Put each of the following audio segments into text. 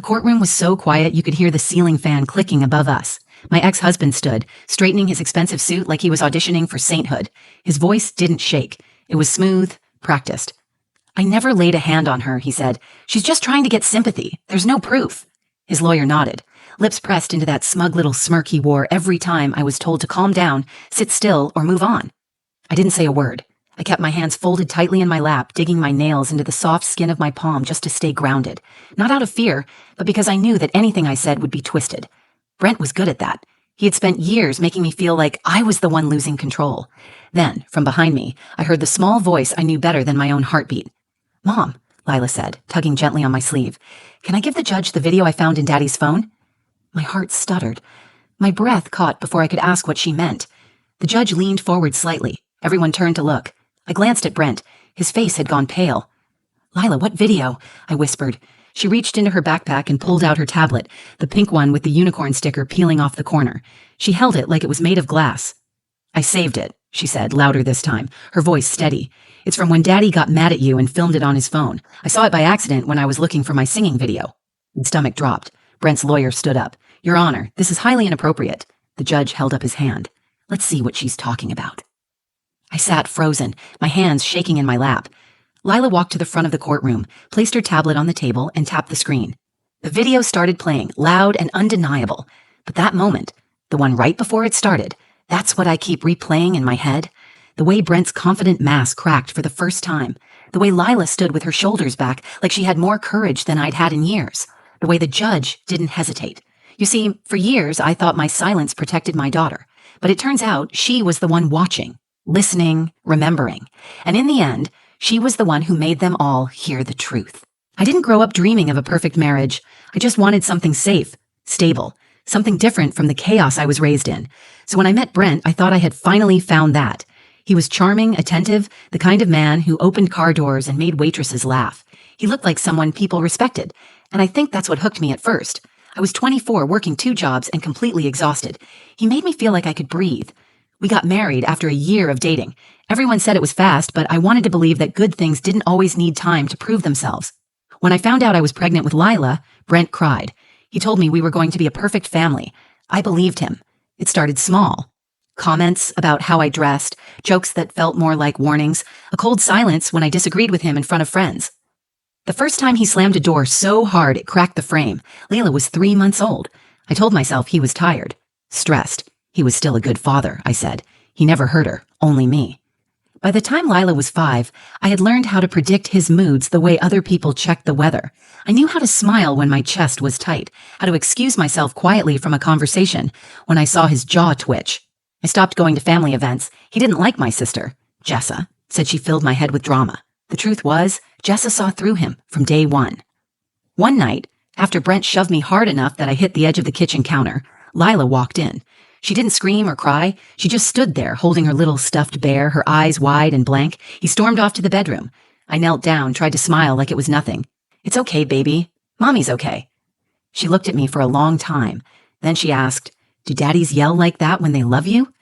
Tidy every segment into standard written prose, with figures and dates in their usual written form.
courtroom was so quiet you could hear the ceiling fan clicking above us. My ex-husband stood, straightening his expensive suit like he was auditioning for sainthood. His voice didn't shake. It was smooth, practiced. "I never laid a hand on her," he said. "She's just trying to get sympathy. There's no proof." His lawyer nodded, lips pressed into that smug little smirk he wore every time I was told to calm down, sit still, or move on. I didn't say a word. I kept my hands folded tightly in my lap, digging my nails into the soft skin of my palm just to stay grounded. Not out of fear, but because I knew that anything I said would be twisted. Brent was good at that. He had spent years making me feel like I was the one losing control. Then, from behind me, I heard the small voice I knew better than my own heartbeat. "Mom," Lila said, tugging gently on my sleeve, "can I give the judge the video I found in Daddy's phone?" My heart stuttered. My breath caught before I could ask what she meant. The judge leaned forward slightly. Everyone turned to look. I glanced at Brent. His face had gone pale. "Lila, what video?" I whispered. She reached into her backpack and pulled out her tablet, the pink one with the unicorn sticker peeling off the corner. She held it like it was made of glass. "I saved it," she said, louder this time, her voice steady. "It's from when Daddy got mad at you and filmed it on his phone. I saw it by accident when I was looking for my singing video." My stomach dropped. Brent's lawyer stood up. "Your Honor, this is highly inappropriate." The judge held up his hand. "Let's see what she's talking about." I sat frozen, my hands shaking in my lap. Lila walked to the front of the courtroom, placed her tablet on the table, and tapped the screen. The video started playing, loud and undeniable. But that moment, the one right before it started, that's what I keep replaying in my head. The way Brent's confident mask cracked for the first time. The way Lila stood with her shoulders back like she had more courage than I'd had in years. The way the judge didn't hesitate. You see, for years I thought my silence protected my daughter. But it turns out she was the one watching, listening, remembering. And in the end, she was the one who made them all hear the truth. I didn't grow up dreaming of a perfect marriage. I just wanted something safe, stable, something different from the chaos I was raised in. So when I met Brent, I thought I had finally found that. He was charming, attentive, the kind of man who opened car doors and made waitresses laugh. He looked like someone people respected, and I think that's what hooked me at first. I was 24, working 2 jobs and completely exhausted. He made me feel like I could breathe. We got married after a year of dating. Everyone said it was fast, but I wanted to believe that good things didn't always need time to prove themselves. When I found out I was pregnant with Lila, Brent cried. He told me we were going to be a perfect family. I believed him. It started small. Comments about how I dressed, jokes that felt more like warnings, a cold silence when I disagreed with him in front of friends. The first time he slammed a door so hard it cracked the frame, Layla was 3 months old. I told myself he was tired, stressed. He was still a good father, I said. He never hurt her, only me. By the time Lila was 5, I had learned how to predict his moods the way other people checked the weather. I knew how to smile when my chest was tight, how to excuse myself quietly from a conversation when I saw his jaw twitch. I stopped going to family events. He didn't like my sister, Jessa, said she filled my head with drama. The truth was, Jessa saw through him from day one. One night, after Brent shoved me hard enough that I hit the edge of the kitchen counter, Lila walked in. She didn't scream or cry. She just stood there, holding her little stuffed bear, her eyes wide and blank. He stormed off to the bedroom. I knelt down, tried to smile like it was nothing. "It's okay, baby. Mommy's okay." She looked at me for a long time. Then she asked, "Do daddies yell like that when they love you?"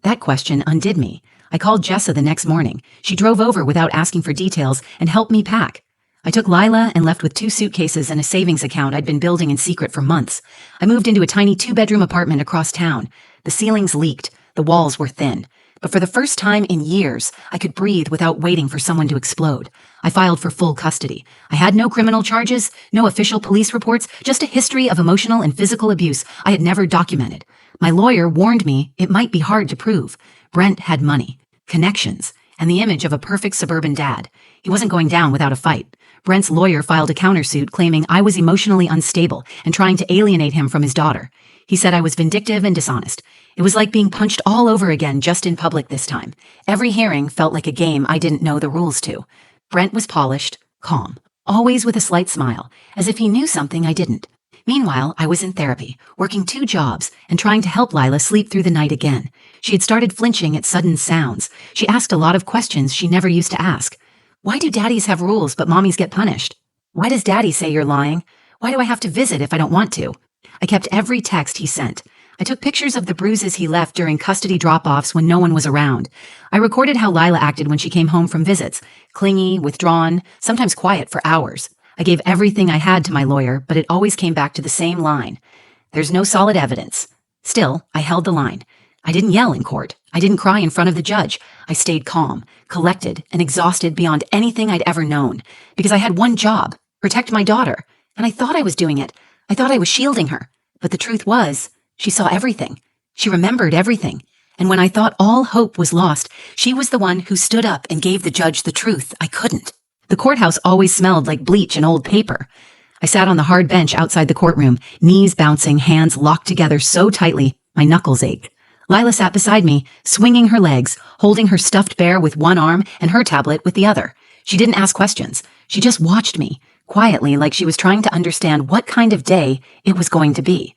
That question undid me. I called Jessa the next morning. She drove over without asking for details and helped me pack. I took Lila and left with 2 suitcases and a savings account I'd been building in secret for months. I moved into a tiny 2-bedroom apartment across town. The ceilings leaked, the walls were thin. But for the first time in years, I could breathe without waiting for someone to explode. I filed for full custody. I had no criminal charges, no official police reports, just a history of emotional and physical abuse I had never documented. My lawyer warned me it might be hard to prove. Brent had money, connections, and the image of a perfect suburban dad. He wasn't going down without a fight. Brent's lawyer filed a countersuit claiming I was emotionally unstable and trying to alienate him from his daughter. He said I was vindictive and dishonest. It was like being punched all over again just in public this time. Every hearing felt like a game I didn't know the rules to. Brent was polished, calm, always with a slight smile, as if he knew something I didn't. Meanwhile, I was in therapy, working 2 jobs, and trying to help Lila sleep through the night again. She had started flinching at sudden sounds. She asked a lot of questions she never used to ask. Why do daddies have rules but mommies get punished? Why does daddy say you're lying? Why do I have to visit if I don't want to? I kept every text he sent. I took pictures of the bruises he left during custody drop-offs when no one was around. I recorded how Lila acted when she came home from visits, clingy, withdrawn, sometimes quiet for hours. I gave everything I had to my lawyer, but it always came back to the same line. There's no solid evidence. Still, I held the line. I didn't yell in court. I didn't cry in front of the judge. I stayed calm, collected, and exhausted beyond anything I'd ever known. Because I had one job, protect my daughter. And I thought I was doing it. I thought I was shielding her. But the truth was, she saw everything. She remembered everything. And when I thought all hope was lost, she was the one who stood up and gave the judge the truth I couldn't. The courthouse always smelled like bleach and old paper. I sat on the hard bench outside the courtroom, knees bouncing, hands locked together so tightly, my knuckles ached. Lila sat beside me, swinging her legs, holding her stuffed bear with one arm and her tablet with the other. She didn't ask questions. She just watched me, quietly, like she was trying to understand what kind of day it was going to be.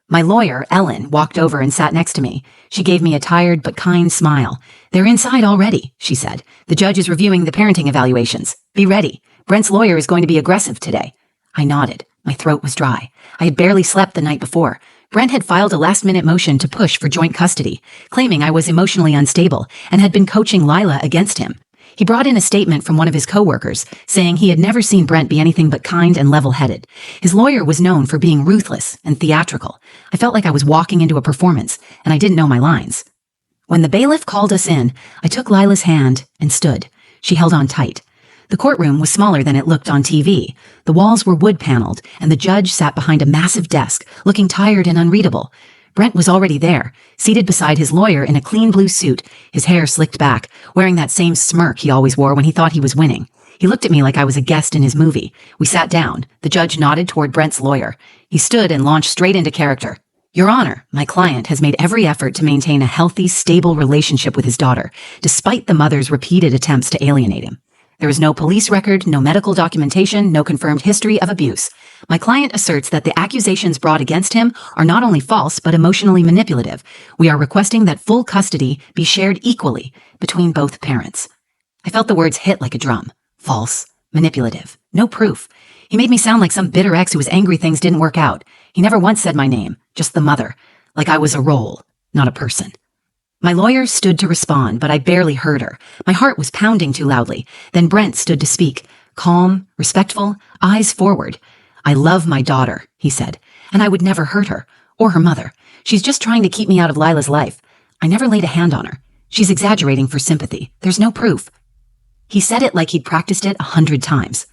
My lawyer, Ellen, walked over and sat next to me. She gave me a tired but kind smile. "They're inside already," she said. "The judge is reviewing the parenting evaluations. Be ready. Brent's lawyer is going to be aggressive today." I nodded. My throat was dry. I had barely slept the night before. Brent had filed a last-minute motion to push for joint custody, claiming I was emotionally unstable and had been coaching Lila against him. He brought in a statement from one of his co-workers, saying he had never seen Brent be anything but kind and level-headed. His lawyer was known for being ruthless and theatrical. I felt like I was walking into a performance, and I didn't know my lines. When the bailiff called us in, I took Lila's hand and stood. She held on tight. The courtroom was smaller than it looked on TV. The walls were wood-paneled, and the judge sat behind a massive desk, looking tired and unreadable. Brent was already there, seated beside his lawyer in a clean blue suit, his hair slicked back, wearing that same smirk he always wore when he thought he was winning. He looked at me like I was a guest in his movie. We sat down. The judge nodded toward Brent's lawyer. He stood and launched straight into character. "Your Honor, my client has made every effort to maintain a healthy, stable relationship with his daughter, despite the mother's repeated attempts to alienate him. There is no police record, no medical documentation, no confirmed history of abuse. My client asserts that the accusations brought against him are not only false, but emotionally manipulative. We are requesting that full custody be shared equally between both parents." I felt the words hit like a drum. False, manipulative, no proof. He made me sound like some bitter ex who was angry things didn't work out. He never once said my name, just the mother, like I was a role, not a person. My lawyer stood to respond, but I barely heard her. My heart was pounding too loudly. Then Brent stood to speak, calm, respectful, eyes forward. "I love my daughter," he said, "and I would never hurt her, or her mother. She's just trying to keep me out of Lila's life. I never laid a hand on her. She's exaggerating for sympathy. There's no proof." He said it like he'd practiced it 100 times.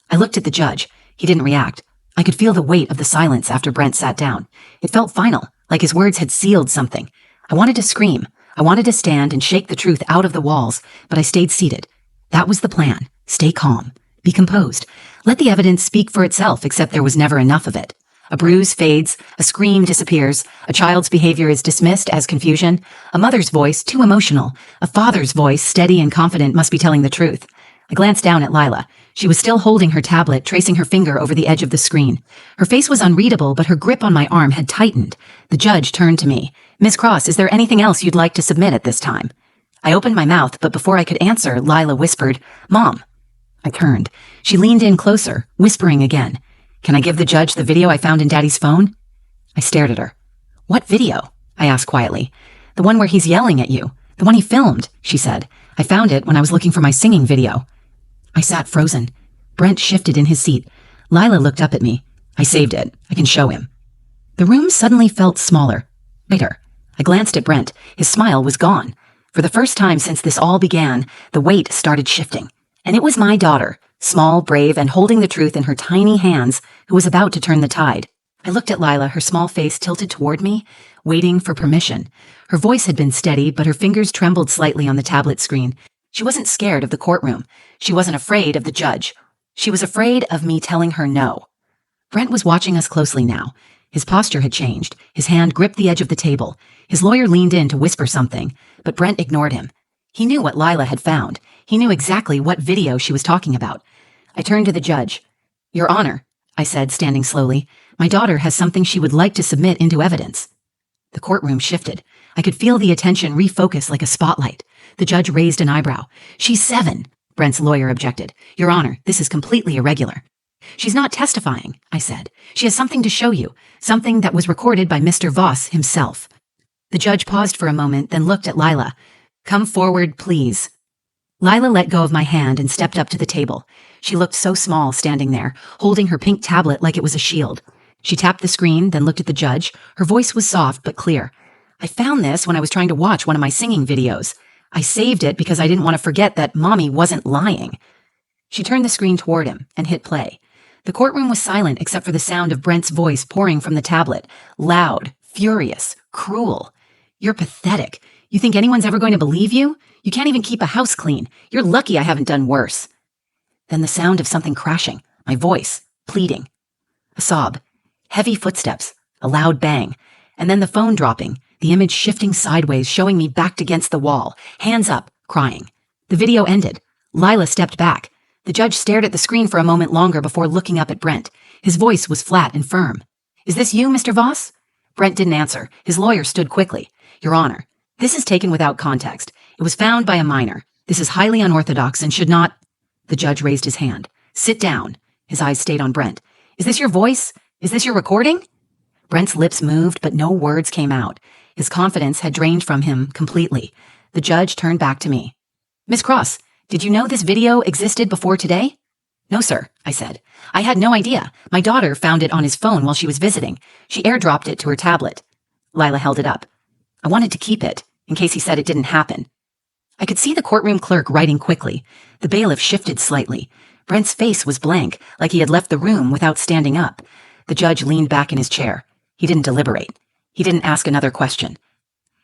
I looked at the judge. He didn't react. I could feel the weight of the silence after Brent sat down. It felt final, like his words had sealed something. I wanted to scream. I wanted to stand and shake the truth out of the walls, but I stayed seated. That was the plan. Stay calm. Be composed. Let the evidence speak for itself, except there was never enough of it. A bruise fades, a scream disappears, a child's behavior is dismissed as confusion, a mother's voice too emotional, a father's voice steady and confident must be telling the truth. I glanced down at Lila. She was still holding her tablet, tracing her finger over the edge of the screen. Her face was unreadable, but her grip on my arm had tightened. The judge turned to me. "Ms. Cross, is there anything else you'd like to submit at this time?" I opened my mouth, but before I could answer, Lila whispered, "Mom." I turned. She leaned in closer, whispering again. "Can I give the judge the video I found in Daddy's phone?" I stared at her. "What video?" I asked quietly. "The one where he's yelling at you. The one he filmed," she said. "I found it when I was looking for my singing video." I sat frozen. Brent shifted in his seat. Lila looked up at me. "I saved it. I can show him." The room suddenly felt smaller, lighter. I glanced at Brent. His smile was gone. For the first time since this all began, the weight started shifting. And it was my daughter, small, brave, and holding the truth in her tiny hands, who was about to turn the tide. I looked at Lila, her small face tilted toward me, waiting for permission. Her voice had been steady, but her fingers trembled slightly on the tablet screen. She wasn't scared of the courtroom. She wasn't afraid of the judge. She was afraid of me telling her no. Brent was watching us closely now. His posture had changed. His hand gripped the edge of the table. His lawyer leaned in to whisper something, but Brent ignored him. He knew what Lila had found. He knew exactly what video she was talking about. I turned to the judge. "Your Honor," I said, standing slowly, "my daughter has something she would like to submit into evidence." The courtroom shifted. I could feel the attention refocus like a spotlight. The judge raised an eyebrow. "She's 7, Brent's lawyer objected. "Your Honor, this is completely irregular." "She's not testifying," I said. "She has something to show you, something that was recorded by Mr. Voss himself." The judge paused for a moment, then looked at Lila. "Come forward, please." Lila let go of my hand and stepped up to the table. She looked so small standing there, holding her pink tablet like it was a shield. She tapped the screen, then looked at the judge. Her voice was soft but clear. I found this when I was trying to watch one of my singing videos. I saved it because I didn't want to forget that Mommy wasn't lying. She turned the screen toward him and hit play. The courtroom was silent except for the sound of Brent's voice pouring from the tablet. Loud, furious, cruel. You're pathetic. You think anyone's ever going to believe you? You can't even keep a house clean. You're lucky I haven't done worse. Then the sound of something crashing. My voice, pleading. A sob. Heavy footsteps. A loud bang. And then the phone dropping. The image shifting sideways, showing me backed against the wall. Hands up, crying. The video ended. Lila stepped back. The judge stared at the screen for a moment longer before looking up at Brent. His voice was flat and firm. Is this you, Mr. Voss? Brent didn't answer. His lawyer stood quickly. Your Honor, this is taken without context. It was found by a minor. This is highly unorthodox and should not... The judge raised his hand. Sit down. His eyes stayed on Brent. Is this your voice? Is this your recording? Brent's lips moved, but no words came out. His confidence had drained from him completely. The judge turned back to me. Miss Cross, did you know this video existed before today? No, sir, I said. I had no idea. My daughter found it on his phone while she was visiting. She airdropped it to her tablet. Lila held it up. I wanted to keep it, in case he said it didn't happen. I could see the courtroom clerk writing quickly. The bailiff shifted slightly. Brent's face was blank, like he had left the room without standing up. The judge leaned back in his chair. He didn't deliberate. He didn't ask another question.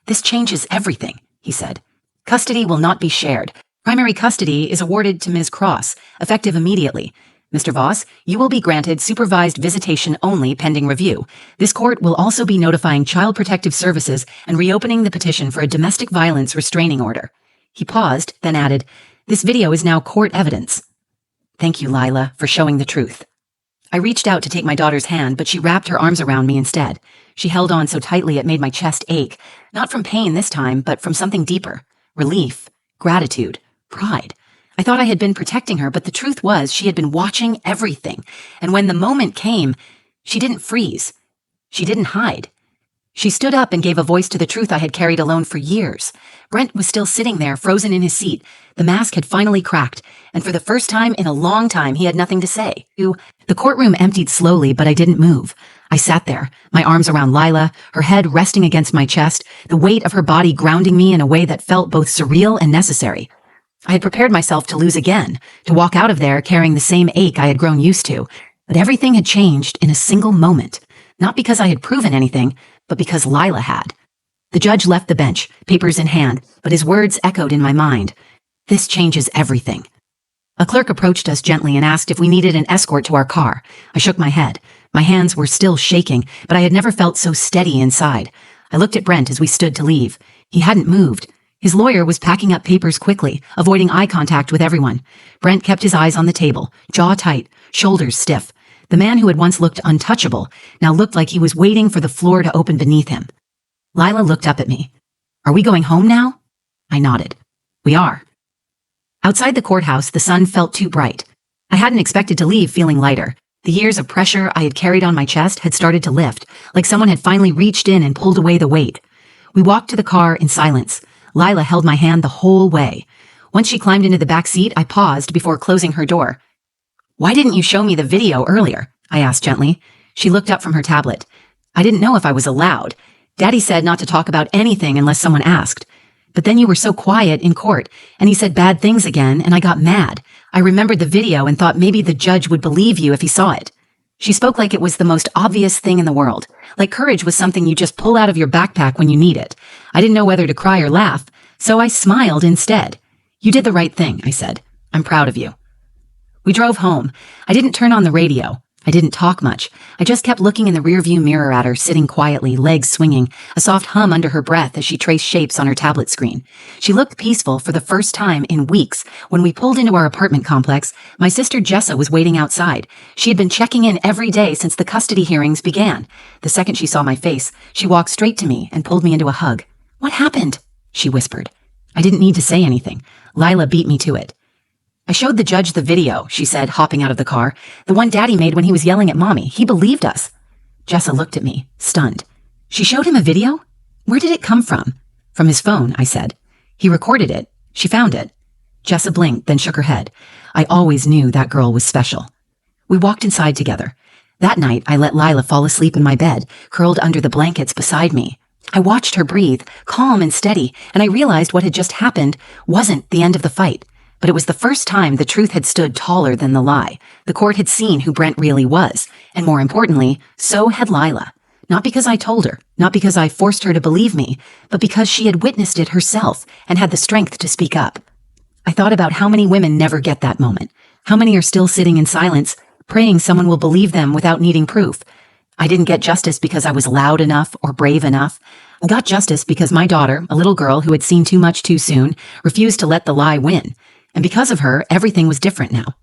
This changes everything, he said. Custody will not be shared. Primary custody is awarded to Ms. Cross, effective immediately. Mr. Voss, you will be granted supervised visitation only pending review. This court will also be notifying Child Protective Services and reopening the petition for a domestic violence restraining order. He paused, then added, This video is now court evidence. Thank you, Lila, for showing the truth. I reached out to take my daughter's hand, but she wrapped her arms around me instead. She held on so tightly it made my chest ache, not from pain this time, but from something deeper. Relief, gratitude, pride. I thought I had been protecting her, but the truth was she had been watching everything. And when the moment came, she didn't freeze. She didn't hide. She stood up and gave a voice to the truth I had carried alone for years. Brent was still sitting there, frozen in his seat. The mask had finally cracked, and for the first time in a long time, he had nothing to say. The courtroom emptied slowly, but I didn't move. I sat there, my arms around Lila, her head resting against my chest, the weight of her body grounding me in a way that felt both surreal and necessary. I had prepared myself to lose again, to walk out of there carrying the same ache I had grown used to. But everything had changed in a single moment. Not because I had proven anything, but because Lila had. The judge left the bench, papers in hand, but his words echoed in my mind. This changes everything. A clerk approached us gently and asked if we needed an escort to our car. I shook my head. My hands were still shaking, but I had never felt so steady inside. I looked at Brent as we stood to leave. He hadn't moved. His lawyer was packing up papers quickly, avoiding eye contact with everyone. Brent kept his eyes on the table, jaw tight, shoulders stiff. The man who had once looked untouchable now looked like he was waiting for the floor to open beneath him. Lila looked up at me. Are we going home now? I nodded. We are. Outside the courthouse, the sun felt too bright. I hadn't expected to leave feeling lighter. The years of pressure I had carried on my chest had started to lift, like someone had finally reached in and pulled away the weight. We walked to the car in silence. Lila held my hand the whole way. Once she climbed into the back seat, I paused before closing her door. Why didn't you show me the video earlier? I asked gently. She looked up from her tablet. I didn't know if I was allowed. Daddy said not to talk about anything unless someone asked. But then you were so quiet in court, and he said bad things again, and I got mad. I remembered the video and thought maybe the judge would believe you if he saw it. She spoke like it was the most obvious thing in the world, like courage was something you just pull out of your backpack when you need it. I didn't know whether to cry or laugh, so I smiled instead. You did the right thing, I said. I'm proud of you. We drove home. I didn't turn on the radio. I didn't talk much. I just kept looking in the rearview mirror at her, sitting quietly, legs swinging, a soft hum under her breath as she traced shapes on her tablet screen. She looked peaceful for the first time in weeks. When we pulled into our apartment complex, my sister Jessa was waiting outside. She had been checking in every day since the custody hearings began. The second she saw my face, she walked straight to me and pulled me into a hug. What happened? She whispered. I didn't need to say anything. Lila beat me to it. I showed the judge the video, she said, hopping out of the car. The one Daddy made when he was yelling at Mommy. He believed us. Jessa looked at me, stunned. She showed him a video? Where did it come from? From his phone, I said. He recorded it. She found it. Jessa blinked, then shook her head. I always knew that girl was special. We walked inside together. That night, I let Lila fall asleep in my bed, curled under the blankets beside me. I watched her breathe, calm and steady, and I realized what had just happened wasn't the end of the fight. But it was the first time the truth had stood taller than the lie. The court had seen who Brent really was, and more importantly, so had Lila. Not because I told her, not because I forced her to believe me, but because she had witnessed it herself and had the strength to speak up. I thought about how many women never get that moment. How many are still sitting in silence, praying someone will believe them without needing proof. I didn't get justice because I was loud enough or brave enough. I got justice because my daughter, a little girl who had seen too much too soon, refused to let the lie win. And because of her, everything was different now.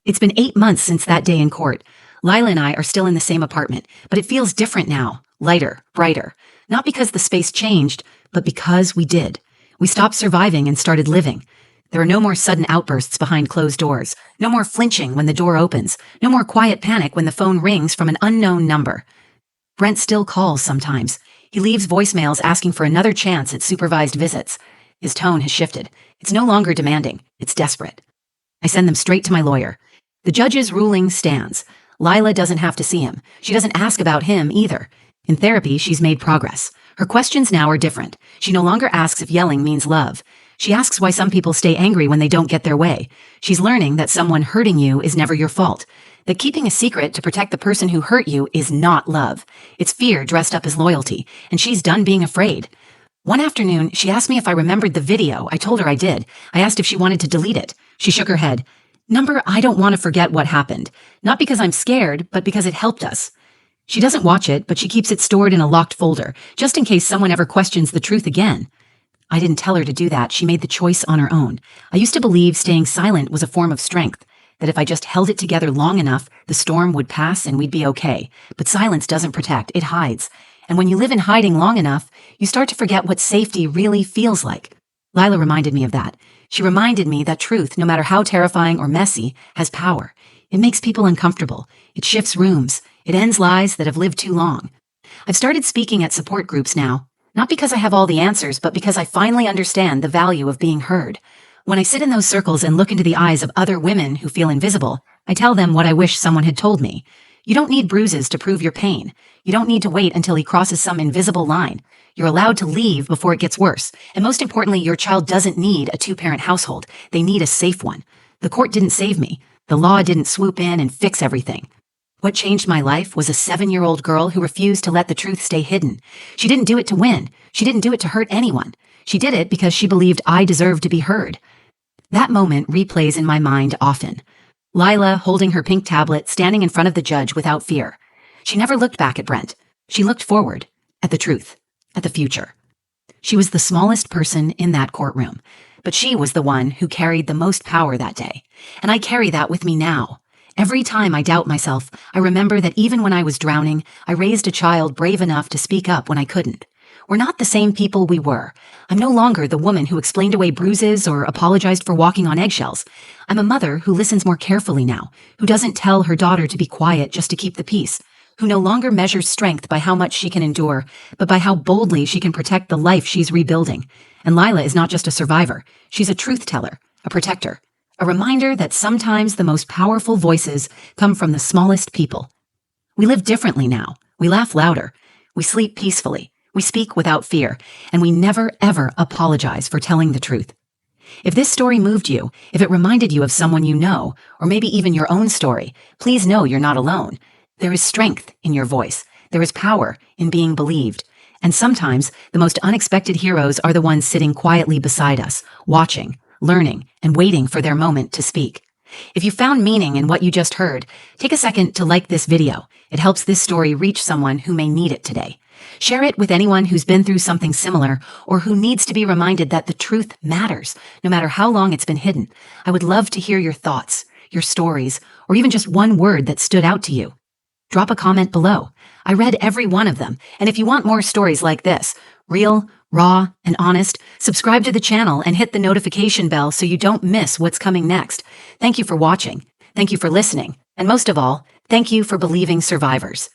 It's been 8 months since that day in court. Lila and I are still in the same apartment, but it feels different now, lighter, brighter. Not because the space changed, but because we did. We stopped surviving and started living. There are no more sudden outbursts behind closed doors, no more flinching when the door opens, no more quiet panic when the phone rings from an unknown number. Brent still calls sometimes. He leaves voicemails asking for another chance at supervised visits. His tone has shifted. It's no longer demanding. It's desperate. I send them straight to my lawyer. The judge's ruling stands. Lila doesn't have to see him. She doesn't ask about him either. In therapy, she's made progress. Her questions now are different. She no longer asks if yelling means love. She asks why some people stay angry when they don't get their way. She's learning that someone hurting you is never your fault. That keeping a secret to protect the person who hurt you is not love. It's fear dressed up as loyalty, and she's done being afraid. One afternoon, she asked me if I remembered the video. I told her I did. I asked if she wanted to delete it. She shook her head. Number, I don't want to forget what happened. Not because I'm scared, but because it helped us. She doesn't watch it, but she keeps it stored in a locked folder, just in case someone ever questions the truth again. I didn't tell her to do that. She made the choice on her own. I used to believe staying silent was a form of strength, that if I just held it together long enough, the storm would pass and we'd be okay. But silence doesn't protect, it hides. And when you live in hiding long enough, you start to forget what safety really feels like. Lila reminded me of that. She reminded me that truth, no matter how terrifying or messy, has power. It makes people uncomfortable. It shifts rooms. It ends lies that have lived too long. I've started speaking at support groups now. Not because I have all the answers, but because I finally understand the value of being heard. When I sit in those circles and look into the eyes of other women who feel invisible, I tell them what I wish someone had told me. You don't need bruises to prove your pain. You don't need to wait until he crosses some invisible line. You're allowed to leave before it gets worse. And most importantly, your child doesn't need a 2-parent household. They need a safe one. The court didn't save me. The law didn't swoop in and fix everything. What changed my life was a 7-year-old girl who refused to let the truth stay hidden. She didn't do it to win. She didn't do it to hurt anyone. She did it because she believed I deserved to be heard. That moment replays in my mind often. Lila holding her pink tablet, standing in front of the judge without fear. She never looked back at Brent. She looked forward, at the truth, at the future. She was the smallest person in that courtroom, but she was the one who carried the most power that day. And I carry that with me now. Every time I doubt myself, I remember that even when I was drowning, I raised a child brave enough to speak up when I couldn't. We're not the same people we were. I'm no longer the woman who explained away bruises or apologized for walking on eggshells. I'm a mother who listens more carefully now, who doesn't tell her daughter to be quiet just to keep the peace, who no longer measures strength by how much she can endure, but by how boldly she can protect the life she's rebuilding. And Lila is not just a survivor. She's a truth teller, a protector. A reminder that sometimes the most powerful voices come from the smallest people. We live differently now. We laugh louder. We sleep peacefully. We speak without fear. And we never, ever apologize for telling the truth. If this story moved you, if it reminded you of someone you know, or maybe even your own story, please know you're not alone. There is strength in your voice. There is power in being believed. And sometimes the most unexpected heroes are the ones sitting quietly beside us, watching, learning, and waiting for their moment to speak. If you found meaning in what you just heard, take a second to like this video. It helps this story reach someone who may need it today. Share it with anyone who's been through something similar or who needs to be reminded that the truth matters, no matter how long it's been hidden. I would love to hear your thoughts, your stories, or even just one word that stood out to you. Drop a comment below. I read every one of them, and if you want more stories like this, real, raw, and honest, subscribe to the channel and hit the notification bell so you don't miss what's coming next. Thank you for watching. Thank you for listening. And most of all, thank you for believing survivors.